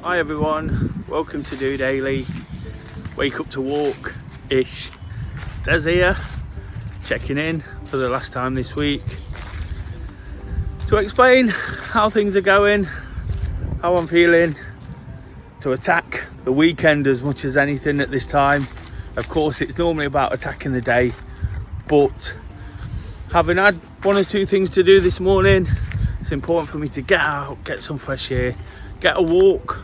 Hi everyone, welcome to DOdaily. Wake up to walk-ish. Des here, checking in for the last time this week to explain how things are going, how I'm feeling, to attack the weekend as much as anything at this time. Of course, it's normally about attacking the day, but having had one or two things to do this morning, it's important for me to get out, get some fresh air, get a walk,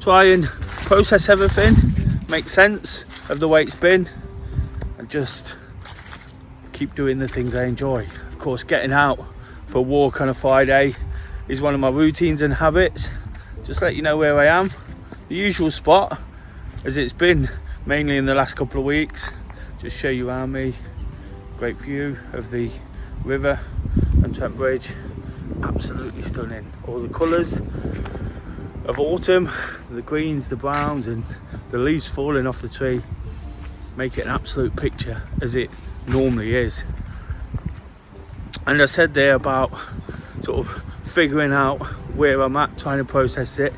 try and process everything, make sense of the way it's been, and just keep doing the things I enjoy. Of course, getting out for a walk on a Friday is one of my routines and habits. Just let you know where I am. The usual spot, as it's been mainly in the last couple of weeks. Just show you around me. Great view of the river and Trent Bridge. Absolutely stunning. All the colours of autumn, the greens, the browns, and the leaves falling off the tree make it an absolute picture, as it normally is. And I said there about sort of figuring out where I'm at, trying to process it,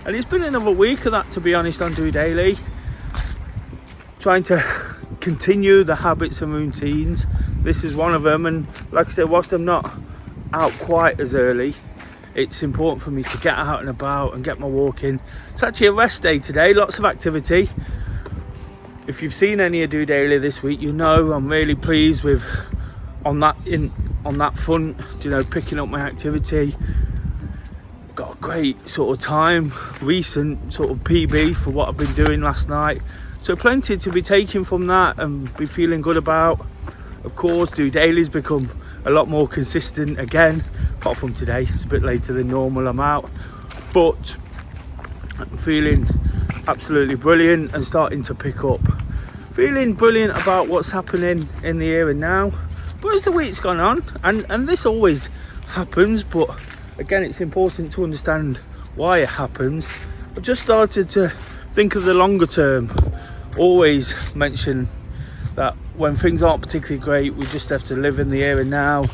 and it's been another week of that, to be honest, on DOdaily, trying to continue the habits and routines. This is one of them, and like I said, whilst I'm not out quite as early, it's important for me to get out and about and get my walk in. It's actually a rest day today, lots of activity. If you've seen any of DOdaily this week, you know I'm really pleased with on that front, you know, picking up my activity. Got a great sort of time, recent sort of PB for what I've been doing last night. So plenty to be taken from that and be feeling good about. Of course, DOdaily's become a lot more consistent again, apart from today. It's a bit later than normal, I'm out. But I'm feeling absolutely brilliant and starting to pick up. Feeling brilliant about what's happening in the here and now. But as the week's gone on, and this always happens, but again, it's important to understand why it happens. I've just started to think of the longer term. Always mention that when things aren't particularly great, we just have to live in the here and now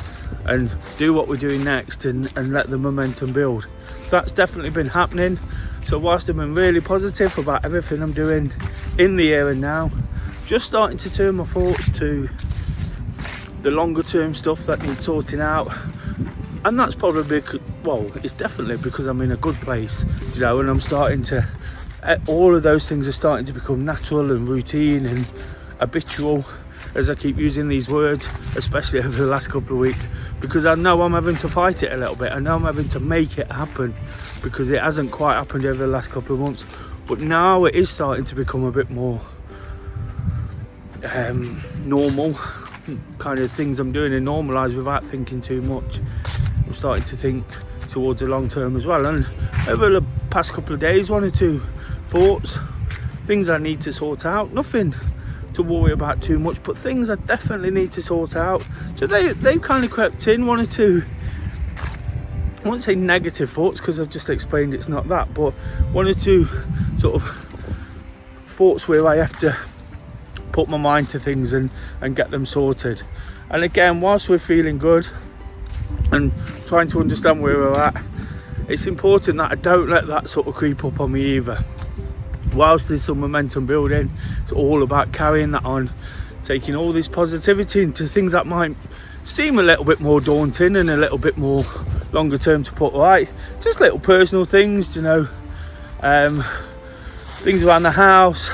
and do what we're doing next and let the momentum build. That's definitely been happening. So whilst I've been really positive about everything I'm doing in the here and now, just starting to turn my thoughts to the longer term stuff that needs sorting out. And that's probably, it's definitely because I'm in a good place, you know, and I'm starting to, all of those things are starting to become natural and routine and habitual, as I keep using these words, especially over the last couple of weeks, because I know I'm having to fight it a little bit. I know I'm having to make it happen because it hasn't quite happened over the last couple of months, but now it is starting to become a bit more normal, kind of things I'm doing and normalise without thinking too much. I'm starting to think towards the long term as well, and over the past couple of days, one or two thoughts, things I need to sort out. Nothing to worry about too much, but things I definitely need to sort out. So they've kind of crept in, one or two, I won't say negative thoughts because I've just explained it's not that, but one or two sort of thoughts where I have to put my mind to things and get them sorted. And again, whilst we're feeling good and trying to understand where we're at, it's important that I don't let that sort of creep up on me either. Whilst there's some momentum building, it's all about carrying that on, taking all this positivity into things that might seem a little bit more daunting and a little bit more longer term to put right. Just little personal things, you know, things around the house,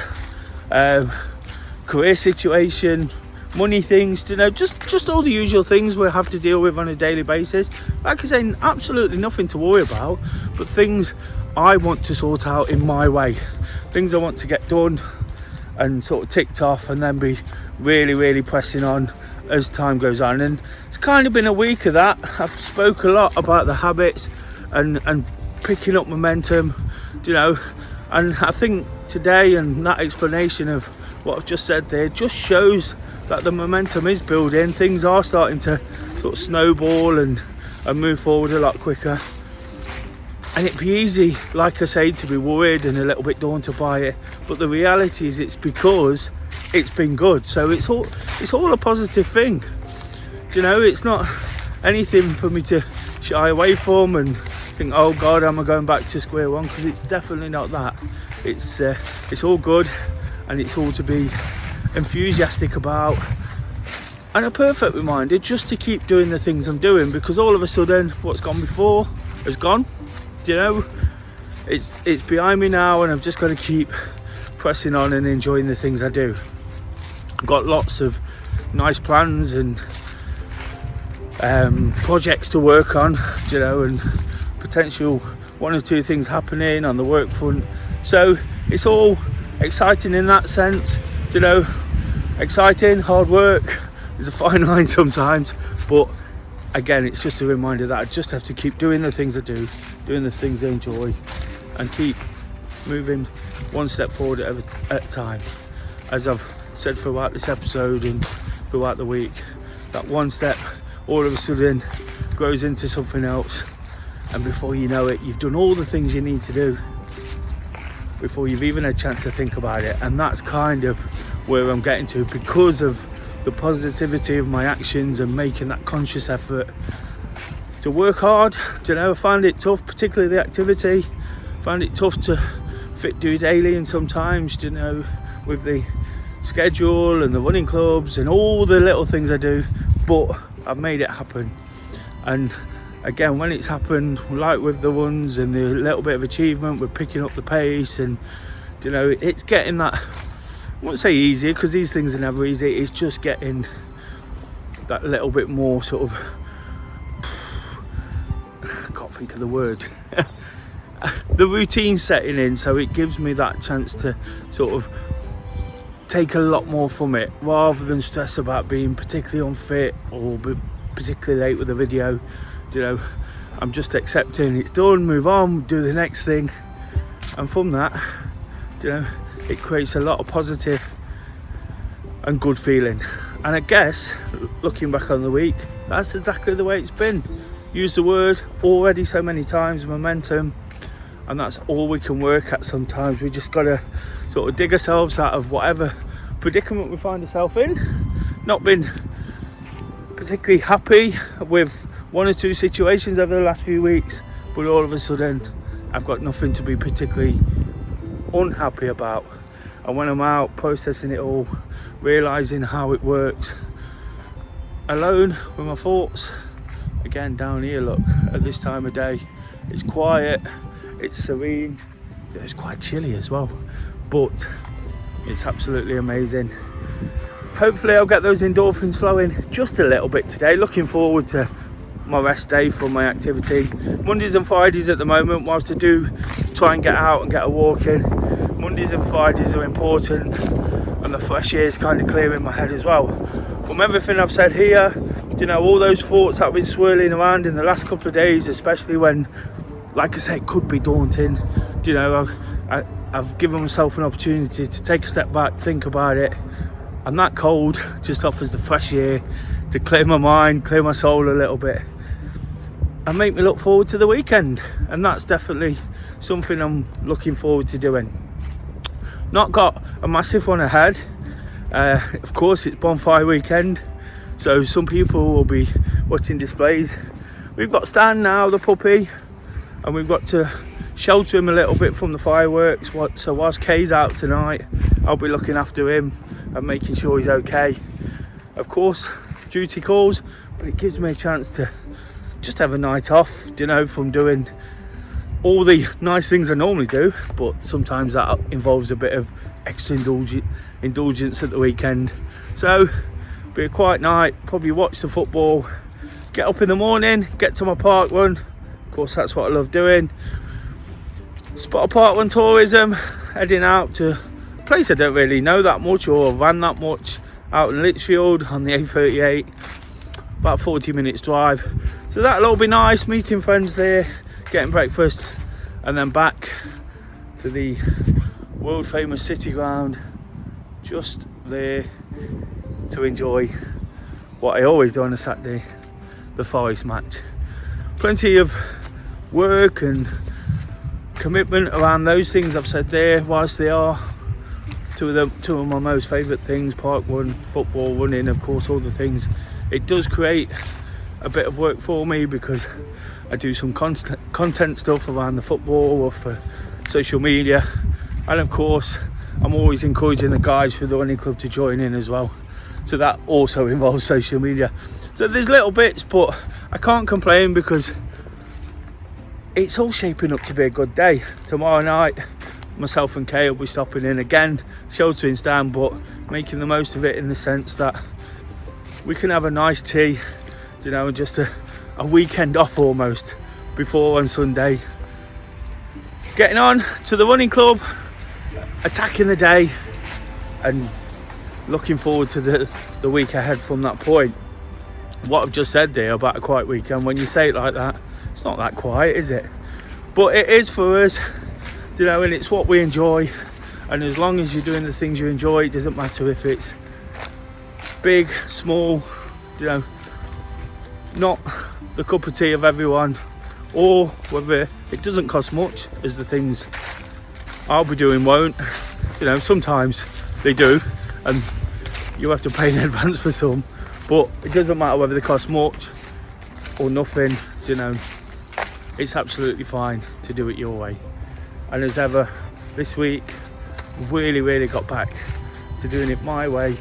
career situation, money things, you know, just all the usual things we have to deal with on a daily basis. Like I say, absolutely nothing to worry about, but things I want to sort out in my way. Things I want to get done and sort of ticked off, and then be really, really pressing on as time goes on. And it's kind of been a week of that. I've spoke a lot about the habits and picking up momentum, you know, and I think today and that explanation of what I've just said there just shows that the momentum is building. Things are starting to sort of snowball and move forward a lot quicker. And it'd be easy, like I say, to be worried and a little bit daunted by it, but the reality is it's because it's been good. So it's all a positive thing, you know. It's not anything for me to shy away from and think, oh God, am I going back to square one? Because it's definitely not that. It's all good, and it's all to be enthusiastic about, and a perfectly minded just to keep doing the things I'm doing, because all of a sudden what's gone before has gone. It's behind me now, and I've just got to keep pressing on and enjoying the things I do. I've got lots of nice plans and projects to work on, and potential 1 or 2 things happening on the work front. So it's all exciting in that sense, exciting, hard work. There's a fine line sometimes, but again, it's just a reminder that I just have to keep doing the things I do, doing the things I enjoy, and keep moving one step forward at a time. As I've said throughout this episode and throughout the week, that one step all of a sudden grows into something else, and before you know it, you've done all the things you need to do before you've even had a chance to think about it. And that's kind of where I'm getting to, because of the positivity of my actions and making that conscious effort to work hard. I find it tough, particularly the activity. Find it tough to fit DOdaily, and sometimes, with the schedule and the running clubs and all the little things I do, but I've made it happen. And again, when it's happened, like with the runs and the little bit of achievement, we're picking up the pace, and it's getting that, I won't say easier, because these things are never easy. It's just getting that little bit more sort of, I can't think of the word, the routine setting in, so it gives me that chance to sort of take a lot more from it, rather than stress about being particularly unfit or particularly late with the video. I'm just accepting it's done, move on, do the next thing, and from that, it creates a lot of positive and good feeling. And I guess, looking back on the week, that's exactly the way it's been. Use the word already so many times, momentum, and that's all we can work at sometimes. We just got to sort of dig ourselves out of whatever predicament we find ourselves in. Not been particularly happy with 1 or 2 situations over the last few weeks, but all of a sudden I've got nothing to be particularly unhappy about. And when I'm out processing it all, realising how it works, alone with my thoughts, again down here, look, at this time of day, it's quiet, it's serene, it's quite chilly as well, but it's absolutely amazing. Hopefully I'll get those endorphins flowing just a little bit today. Looking forward to my rest day from my activity. Mondays and Fridays at the moment, whilst I do try and get out and get a walk in, Mondays and Fridays are important, and the fresh air is kind of clearing my head as well. From everything I've said here, all those thoughts that have been swirling around in the last couple of days, especially when, like I say, it could be daunting. I've given myself an opportunity to take a step back, think about it, and that cold just offers the fresh air to clear my mind, clear my soul a little bit, and make me look forward to the weekend. And that's definitely something I'm looking forward to doing. Not got a massive one ahead. Of course, it's bonfire weekend, so some people will be watching displays. We've got Stan now, the puppy, and we've got to shelter him a little bit from the fireworks. So whilst Kay's out tonight, I'll be looking after him and making sure he's okay. Of course, duty calls, but it gives me a chance to just have a night off, from doing all the nice things I normally do, but sometimes that involves a bit of extra indulgence at the weekend. So be a quiet night, probably watch the football, get up in the morning, get to my park run. Of course, that's what I love doing. Spot a park run tourism, heading out to a place I don't really know that much or ran that much, out in Lichfield on the A38, about 40 minutes drive. So that'll all be nice, meeting friends there, getting breakfast, and then back to the world famous city ground, just there to enjoy what I always do on a Saturday, the Forest match. Plenty of work and commitment around those things I've said there, whilst they are two of my most favourite things, park run, football, running, of course, all the things. It does create a bit of work for me because I do some content stuff around the football or for social media, and of course I'm always encouraging the guys for the running club to join in as well, so that also involves social media. So there's little bits, but I can't complain because it's all shaping up to be a good day. Tomorrow night myself and Kay will be stopping in again, sheltering down, but making the most of it in the sense that we can have a nice tea, you know, just a weekend off almost before on Sunday. Getting on to the running club, attacking the day, and looking forward to the week ahead from that point. What I've just said there about a quiet weekend, when you say it like that, it's not that quiet, is it? But it is for us, you know, and it's what we enjoy. And as long as you're doing the things you enjoy, it doesn't matter if it's big, small, you know, not the cup of tea of everyone, or whether it doesn't cost much, as the things I'll be doing won't. You know, sometimes they do, and you have to pay in advance for some, but it doesn't matter whether they cost much or nothing, you know, it's absolutely fine to do it your way. And as ever, this week, I've really got back to doing it my way,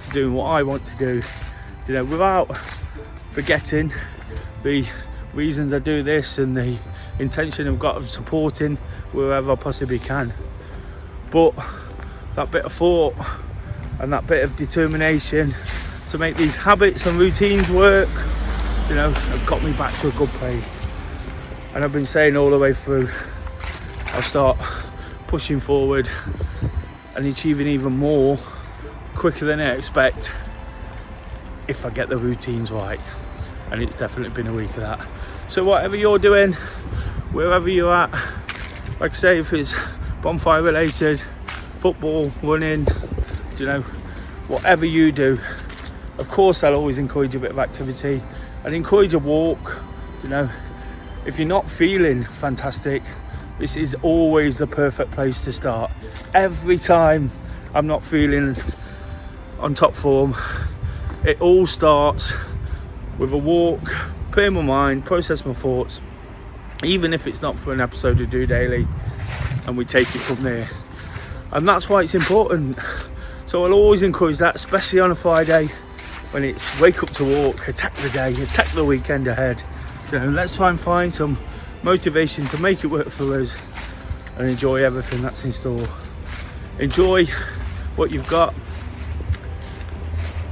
to doing what I want to do, you know, without forgetting the reasons I do this and the intention I've got of supporting wherever I possibly can. But that bit of thought and that bit of determination to make these habits and routines work, you know, have got me back to a good place. And I've been saying all the way through, I'll start pushing forward and achieving even more quicker than I expect if I get the routines right. And it's definitely been a week of that. So whatever you're doing, wherever you're at, like I say, if it's bonfire related, football, running, you know, whatever you do, of course I'll always encourage a bit of activity and encourage a walk. You know, if you're not feeling fantastic, this is always the perfect place to start. Every time I'm not feeling on top form, it all starts with a walk, clear my mind, process my thoughts, even if it's not for an episode of DOdaily, and we take it from there. And that's why it's important. So I'll always encourage that, especially on a Friday when it's wake up to walk, attack the day, attack the weekend ahead. So let's try and find some motivation to make it work for us and enjoy everything that's in store. Enjoy what you've got.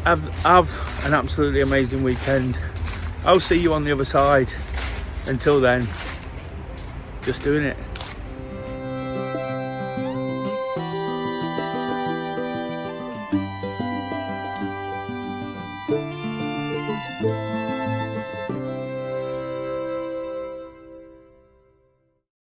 Have an absolutely amazing weekend. I'll see you on the other side. Until then, just doing it.